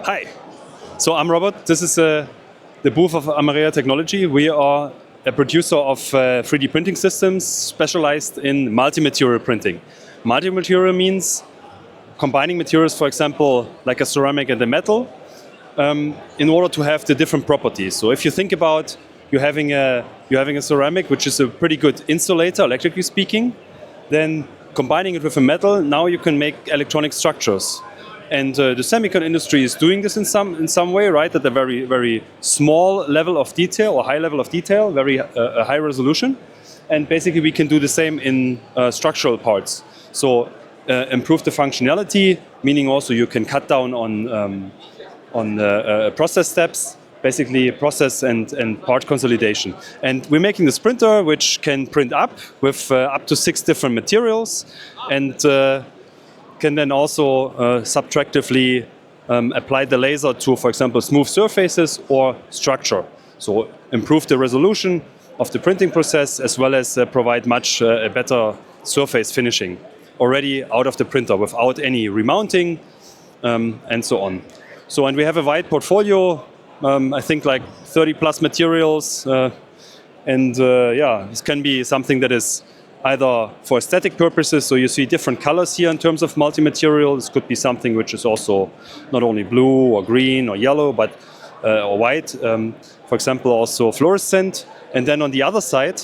Hi, so I'm Robert. This is the booth of AMAREA Technology. We are a producer of 3D printing systems specialized in multi-material printing. Multi-material means combining materials, for example, like a ceramic and a metal, in order to have the different properties. So if you think about you're having a ceramic, which is a pretty good insulator, electrically speaking, then combining it with a metal, now you can make electronic structures. And the semiconductor industry is doing this in some way, right? At a very, very small level of detail or high level of detail, very high resolution. And basically we can do the same in structural parts. So improve the functionality, meaning also you can cut down on process steps, basically process and part consolidation. And we're making this printer which can print up with up to 6 different materials, and can then also subtractively apply the laser to, for example, smooth surfaces or structure. So improve the resolution of the printing process, as well as provide much better surface finishing already out of the printer without any remounting and so on. So, and we have a wide portfolio, I think like 30 plus materials, and yeah, this can be something that is either for aesthetic purposes, so you see different colors here in terms of multi-material. This could be something which is also not only blue or green or yellow, but or white. For example, also fluorescent. And then on the other side,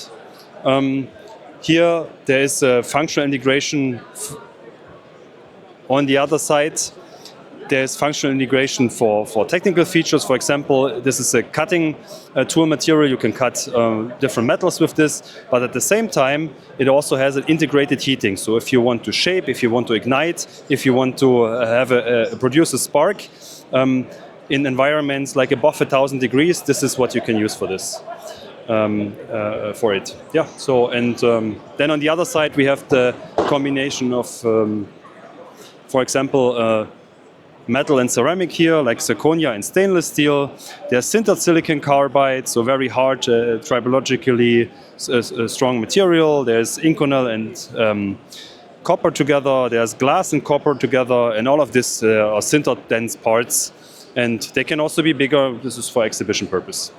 here there is a functional integration. On the other side, there's functional integration for technical features. For example, this is a cutting tool material. You can cut different metals with this, but at the same time, it also has an integrated heating. So if you want to shape, if you want to ignite, if you want to have produce a spark in environments like above 1,000 degrees, this is what you can use for this. For it. Yeah. So, and then on the other side, we have the combination of, for example, metal and ceramic here, like zirconia and stainless steel. There's sintered silicon carbide, so very hard, tribologically strong material. There's Inconel and copper together. There's glass and copper together, and all of this are sintered dense parts. And they can also be bigger. This is for exhibition purpose.